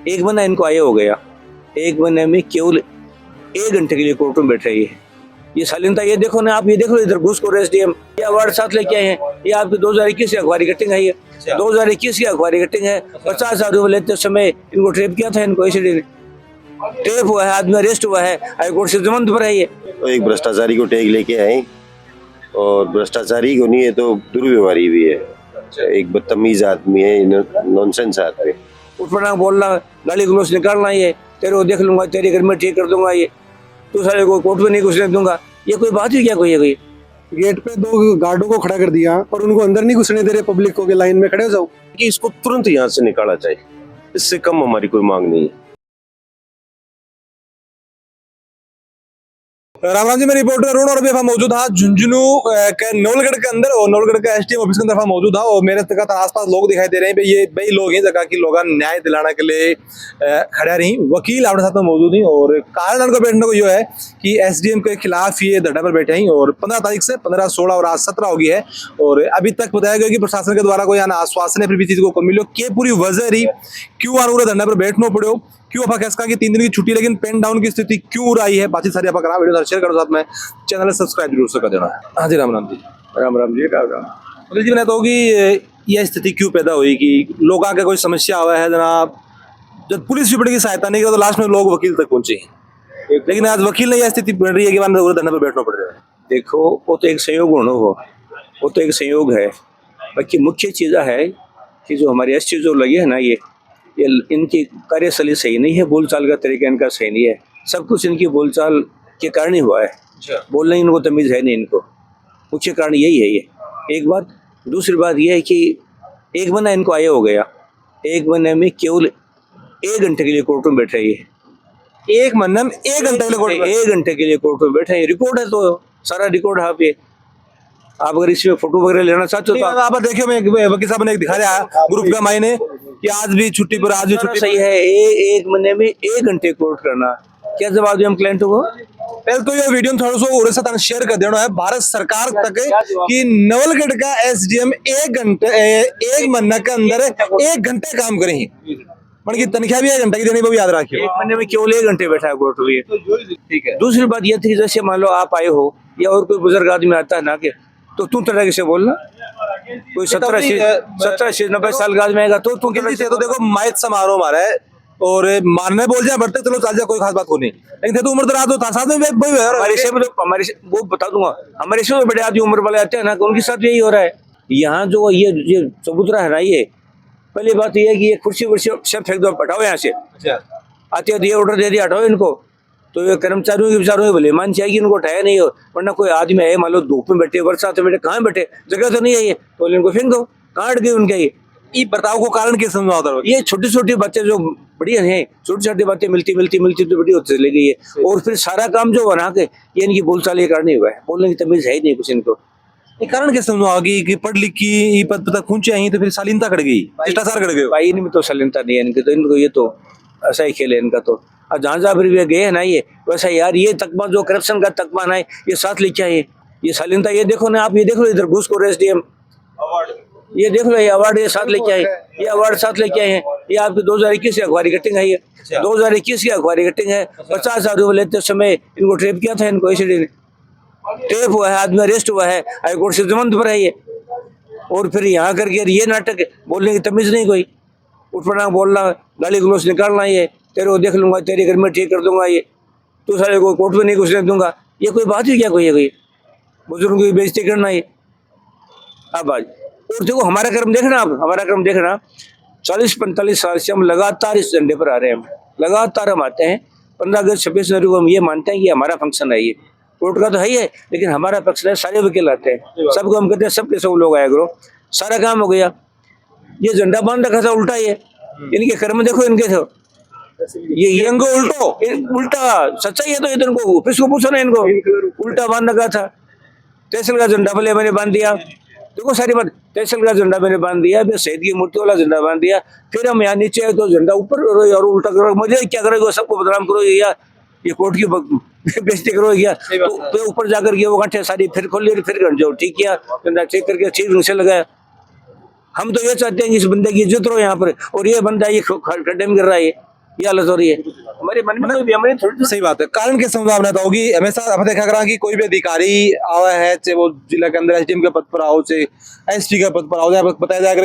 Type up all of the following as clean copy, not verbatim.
एक महीना इनको आया हो गया, एक महीने में केवल 1 घंटे के लिए कोर्ट में बैठ रही है। ये शालीनता ये देखो ना आप, ये देखो इधर घुस को एसडीएम ये अवार्ड साथ लेके आए हैं। ये आपकी 2021 की अखबारी कटिंग है, ये 2021 की अखबारी कटिंग है। 50,000 रुपए लेते समय इनको ट्रेप किया था, इनको एसीडी ने ट्रेप हुआ है, आदमी अरेस्ट हुआ है, हाईकोर्ट से जमानत पर है। ये तो एक भ्रष्टाचारी को टैग लेके आए और भ्रष्टाचारी को नहीं है तो दुर्व्यवहारी भी है, एक बदतमीज आदमी है, नॉनसेंस आदमी। उठपटांग बोलना, गाली गलौज निकालना, ये तेरे को देख लूंगा, तेरे घर में ठीक कर दूंगा, ये तू सारे को कोर्ट में नहीं घुसने दूंगा, ये कोई बात ही क्या कोई है? कोई गेट पे 2 गार्डों को खड़ा कर दिया और उनको अंदर नहीं घुसने दे रहे पब्लिक को, के लाइन में खड़े हो जाओ। कि इसको तुरंत यहाँ से निकाला जाए, इससे कम हमारी कोई मांग नहीं है। राम राम जी, मैं रिपोर्टर अरुण और अभी हम मौजूद था झुंझुनू के नवलगढ़ के अंदर और नवलगढ़ का एसडीएम ऑफिस के अंदर हम मौजूद था और मेरे तक आसपास लोग दिखाई दे रहे हैं। ये वही लोग हैं जगह की लोग न्याय दिलाने के लिए खड़ा रही। वकील अपने साथ में मौजूद ही और कारण उनको बैठने को ये है कि एसडीएम के खिलाफ ये धरना पर बैठे हैं और 15 तारीख से 15, 16 और आज 17 हो गई है और अभी तक बताया गया कि प्रशासन के द्वारा कोई आश्वासन है फिर भी चीज को मिलो के पूरी वजह रही क्यों आर धरना पर बैठना पड़े, क्यों आप कैसा कि 3 दिन की छुट्टी लेकिन पेन डाउन की स्थिति क्यों रही है, बातचीत सारी आप करा वीडियो शेयर करो, साथ में चैनल सब्सक्राइब जरूर से कर देना। हाँ जी, राम राम जी। राम राम जी, राम राम। वकील जी, मैंने तो कि यह स्थिति क्यों पैदा हुई कि लोग आके कोई समस्या हुआ है जनाब, जब पुलिस भी की सहायता नहीं की तो लास्ट में लोग वकील तक पहुंचे, लेकिन आज वकील ने यह स्थिति बन रही है कि धरने पर बैठना पड़ रहा है। देखो वो तो एक संयोग होना हो, वो तो एक संयोग है, बाकी मुख्य चीज़ है कि जो हमारे एसटी जो लगे है ना, ये इनकी कार्यशैली सही नहीं है, बोलचाल का तरीका इनका सही नहीं है, सब कुछ इनकी बोलचाल के कारण ही हुआ है। बोलने इनको तमीज़ है नहीं, इनको मुख्य कारण यही है। ये एक बात। दूसरी बात यह है कि 1 महीना इनको आया हो गया, 1 महीने में केवल 1 घंटे के लिए कोर्ट में बैठ रही है। 1 महीने में 1 घंटे के लिए 1 घंटे के लिए कोर्ट में बैठे हैं। रिकॉर्ड है, तो सारा रिकॉर्ड है। आप अगर इसमें फोटो वगैरह लेना चाहते हो तो आप देखियो, मैं वकील साहब ने एक दिखा रहा ग्रुप का मायने कि आज भी छुट्टी पर, आज भी छुट्टी सही है। 1 महीने में 1 घंटे कोर्ट करना, क्या जवाब दें हम क्लाइंट को? पहले तो ये वीडियो थोड़ा सा और साथ शेयर कर देना है भारत सरकार तक कि नवलगढ़ का एसडीएम 1 महीने के अंदर 1 घंटे काम करें, की तनख्वाह भी 1 घंटे की देनी, वो भी याद रखिए। 1 महीने में केवल 1 घंटे बैठा है कोर्ट में, ठीक है। दूसरी बात यह थी, जैसे मान लो आप आए हो या और कोई बुजुर्ग आदमी आता है ना, के तो तू तरह से बोलना, कोई 17-90 साल का आदमी आएगा तो तू तो देखो माइक समारोह हमारा है और मारने बोल जाए बढ़ते चलो चल जाए, कोई खास बात हो नहीं, लेकिन तो उम्र दराज होता साथ में हमारे से वो बता दूंगा, हमारे से बड़े आदमी उम्र वाले आते हैं ना, उनके साथ यही हो रहा है। यहाँ जो ये चबूतरा है ना, ये पहली बात ये है कि ये कुर्सी वुर्सी सब फेंक दो, हटाओ यहाँ से। आते आते ये ऑर्डर दे दिया, हटाओ इनको। तो ये कर्मचारियों के विचारों भले मान चाहिए कि इनको उठाया नहीं हो, वरना कोई आदमी है मान लो धूप में बैठे, बरसात में बैठे, कहाँ बैठे, जगह तो नहीं है, ये तो इनको फेंक दो। कहाँ अट गई उनके ये बर्ताव को कारण क्या समझाओ? ये छोटी छोटी बातें जो बढ़िया हैं, छोटी छोटी बातें मिलती तो बड़ी होती चली गई है। और फिर सारा काम जो बना के ये इनकी बोलचाल के कारण ही हुआ है, बोलने की तमीज है ही नहीं कुछ इनको। ये कारण कैसे समझाओगी कि पढ़ लिख की पद तक पहुंचे आई तो फिर शालीनता कट गई, भ्रष्टाचार कट गए भाई, इनमें तो शालीनता नहीं है इनकी, तो इनको ये तो ऐसा ही खेल है इनका। तो और जहाँ जहाँ फिर गए है ना, ये वैसा यार, ये तकमा जो करप्शन का तकमा ना है, ये साथ लेके आए, ये शालीनता ये देखो ना आप, ये देख लो इधर घूस को एसडीएम ये देख लो, ये अवार्ड ये साथ लेके आए, ये अवार्ड साथ लेके आए हैं। ये आपकी 2021 की अखबारी कटिंग है, ये 2021 की अखबारी कटिंग है। 50,000 रुपए लेते समय इनको ट्रेप किया था, इनको एसीडी ने ट्रेप हुआ है, आदमी अरेस्ट हुआ है, हाईकोर्ट से जमानत पर है ये। और फिर यहाँ करके ये नाटक, बोलने की तमीज नहीं कोई, उठपटांग बोलना, गाली गलौज निकालना, ये तेरे को देख लूंगा, तेरे घर में ठीक कर दूंगा, ये तू सारे को कोर्ट में नहीं घुसने दूंगा, ये कोई बात ही क्या कोई है? कोई बुजुर्गों की बेइज्जती करना ये। अब आज और देखो हमारा क्रम देखना, आप हमारा क्रम देखना, 40-45 साल से हम लगातार इस झंडे पर आ रहे हैं, हम लगातार हम आते हैं। 15 अगस्त 26 जनवरी को हम ये मानते हैं कि हमारा फंक्शन है, ये कोर्ट का तो है ही है, लेकिन हमारा फंक्शन है, सारे वकील आते हैं, सबको हम कहते हैं सबके सब लोग आया करो, सारा काम हो गया। ये झंडा बांध रखा था उल्टा, ये इनके कर्म देखो इनके थे, ये इनको उल्टा सच्चाई है तो इनको ऑफिस को पूछो ना, इनको उल्टा बांध रखा था। तहसील का झंडा पहले मैंने बांध दिया, देखो सारी बात, तहसील का झंडा मैंने बांध दिया, फिर शहीद की मूर्ति वाला झंडा बांध दिया, फिर हम यहाँ नीचे आए तो झंडा ऊपर करो और उल्टा करो, मुझे क्या करोगे, सबको बदनाम करो या ये कोर्ट की बेइज्जती करो या तो ऊपर जाकर के वो गांठे सारी फिर खोली, फिर जो ठीक किया, झंडा ठीक करके ठीक ढंग से लगाया। हम तो ये चाहते हैं कि इस बंदे की इज्जत रहो यहाँ पर, और ये बंदा ये खड्डे में गिर रहा है, ये हालत हो रही है हमारे मन में, कोई बेमारी थोड़ी। सही बात है। कारण क्या समझ आपने होगी, हमेशा हमने देखा करा कि कोई भी अधिकारी आवा है, चाहे वो जिला के अंदर एसडीएम के पद पर आओ, चाहे एसपी के पद पर आओ, आपको बताया जाएगा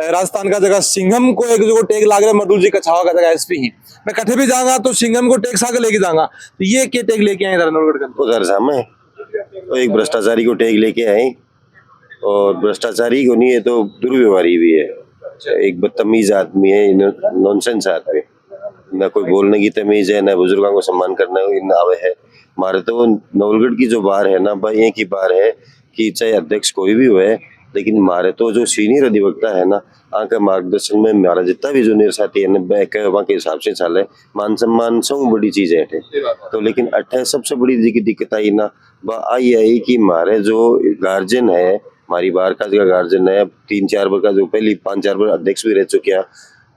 राजस्थान का जगह सिंघम को एक जो टेक लाग रहा है, मडूल जी कछावा का जगह एसपी ही, मैं कठे भी जाऊंगा तो सिंघम को टेक साके लेके जाऊंगा। तो ये क्या टेक लेके आए नौलगढ़ के अंदर? उधर सामने तो एक भ्रष्टाचारी को टेक लेके आए, और भ्रष्टाचारी को नहीं है तो दुर्व्यवहारी भी है, एक बदतमीज आदमी है, नॉनसेंस आदमी, ना कोई बोलने की तमीज है, ना बुजुर्गों को सम्मान करना आवे है। हमारे तो नवलगढ़ की जो बार है ना भाई, एक ही बार है कि चाहे अध्यक्ष कोई भी हुए, लेकिन हमारे तो जो सीनियर अधिवक्ता है ना, आके मार्गदर्शन में हमारा जितना भी जूनियर साथी है ना, वहाँ के हिसाब से चले, मान सम्मान सब बड़ी चीज है तो। लेकिन अट्ठे सबसे बड़ी दिक्कत आई ना, आई आई कि हमारे जो गार्जियन है, हमारी बार का जो गार्जियन है, 3-4 बार का जो पहली 5-4 बार अध्यक्ष भी रह चुके हैं,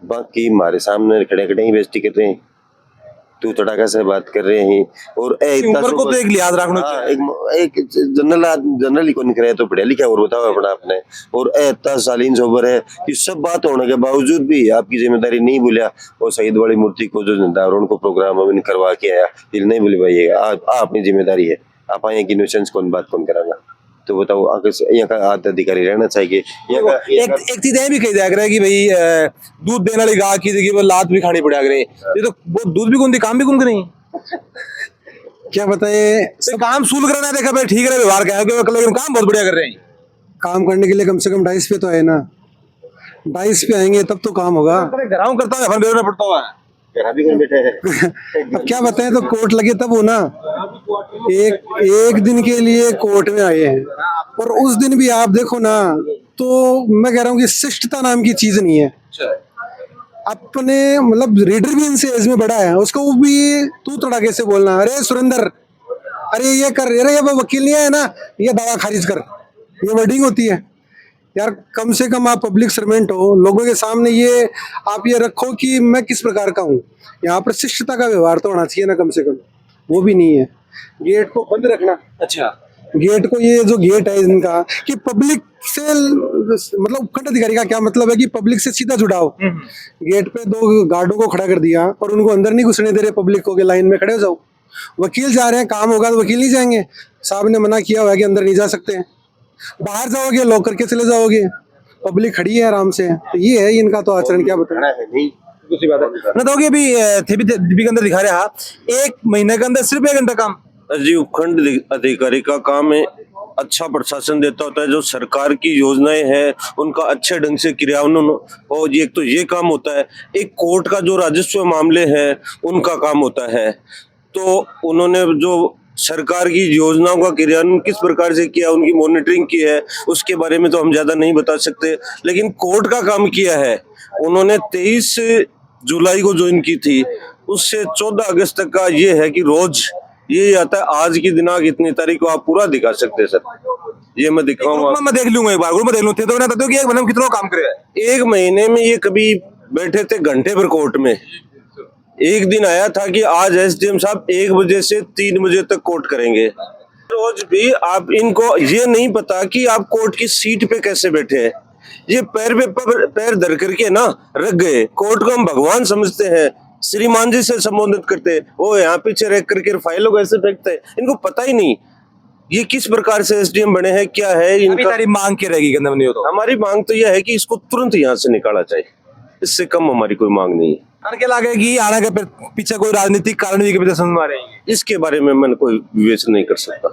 बाकी हमारे सामने खड़े खड़े ही बेइज्जती कर रहे हैं, तू तड़ाका से बात कर रहे हैं। और ऊपर को तो एक लिहाज रखना चाहिए, एक जनरल को निकले तो पढ़े लिखा और बताओ अपना आपने, और इतना सालीन सोबर है कि सब बात होने के बावजूद भी आपकी जिम्मेदारी नहीं भूलिया। और शहीद वाली मूर्ति को जो निर्धारण को प्रोग्राम में करवा के आया, दिल नहीं भूल पाइएगा, आप अपनी जिम्मेदारी है, आप आए कि न्यूसेंस कौन बात कौन कराना, तो बताओ यहाँ का आदि अधिकारी रहना चाहिए। एक चीज ये भी कही जाया करे कि भाई दूध देने वाली गाय की जगह लात भी खानी पड़ा करे, ये तो वो दूध भी कौन काम भी कौन नहीं क्या बताए, सब काम सूल करना देखा भाई ठीक है व्यवहार का, लेकिन काम बहुत बढ़िया कर रहे हैं। काम करने के लिए कम से कम 2.5 पे तो आए ना, 2.5 पे आएंगे तब तो काम होगा। घराव करता है, अपन पड़ता हुआ है अब क्या बताएं, तो कोर्ट लगे तब हो ना, एक दिन के लिए कोर्ट में आए हैं, और उस दिन भी आप देखो ना, तो मैं कह रहा हूँ कि शिष्टता नाम की चीज नहीं है। अपने मतलब रीडर भी इनसे एज में बड़ा है, उसको भी तू तड़ाके से बोलना, अरे सुरेंद्र, अरे ये कर, अरे ये वकील नहीं है ना, ये दावा खारिज कर, ये वर्डिंग होती है यार। कम से कम आप पब्लिक सर्वेंट हो, लोगों के सामने ये आप ये रखो कि मैं किस प्रकार का हूँ। यहाँ पर शिष्टता का व्यवहार तो होना चाहिए ना, कम से कम वो भी नहीं है। गेट को बंद रखना, अच्छा गेट को, ये जो गेट है इनका, कि पब्लिक से मतलब उपखंड अधिकारी का क्या मतलब है कि पब्लिक से सीधा जुड़ाव। गेट पे 2 गार्डों को खड़ा कर दिया और उनको अंदर नहीं घुसने दे रहे पब्लिक को, कि लाइन में खड़े हो जाओ। वकील जा रहे हैं, काम होगा तो वकील नहीं जाएंगे, साहब ने मना किया हुआ है कि अंदर नहीं जा सकते हैं, बाहर जाओगे लॉक करके चले जाओगे, पब्लिक खड़ी है आराम से। तो ये है इनका तो आचरण, क्या बताना है। नहीं दूसरी बात है ना, तो अभी थे भी के अंदर दिखा रहा 1 महीने के अंदर सिर्फ 1 घंटा काम। जी, उपखंड अधिकारी का काम है अच्छा प्रशासन देता होता है, जो सरकार की योजनाएं हैं उनका अच्छे ढंग से क्रियान्वयन हो, एक तो ये काम होता है। एक कोर्ट का जो राजस्व मामले हैं उनका काम होता है। तो उन्होंने जो सरकार की योजनाओं का क्रियान्वयन किस प्रकार से किया, उनकी मॉनिटरिंग की है, उसके बारे में तो हम ज्यादा नहीं बता सकते। लेकिन कोर्ट का काम किया है उन्होंने 23 जुलाई को ज्वाइन की थी, उससे 14 अगस्त तक का ये है कि रोज ये आता है। आज की दिनांक इतनी तारीख को आप पूरा दिखा सकते हैं सर, ये मैं दिखाऊंगा, मैं देख लूंगा एक बार, मैं देख लूं थे तो बता दो कि 1 महीने में कितना काम करे। 1 महीने में ये कभी बैठे थे घंटे पर कोर्ट में। एक दिन आया था कि आज एसडीएम साहब 1 बजे से 3 बजे तक कोर्ट करेंगे। रोज भी आप इनको ये नहीं पता कि आप कोर्ट की सीट पे कैसे बैठे हैं, ये पैर धर करके ना रख गए। कोर्ट को हम भगवान समझते हैं, श्रीमान जी से संबोधित करते हैं, वो यहाँ पीछे रख करके फाइलों को ऐसे फेंकते हैं। इनको पता ही नहीं ये किस प्रकार से एसडीएम बने हैं, क्या है इनका। तारी मांग की रहेगी नहीं हो तो हमारी मांग तो यह है कि इसको तुरंत यहाँ से निकाला जाए, इससे कम हमारी कोई मांग नहीं है। के लागे कि आने के पीछे कोई राजनीतिक कारण भी समझ में आ रही है, इसके बारे में मैं कोई विवेचना नहीं कर सकता।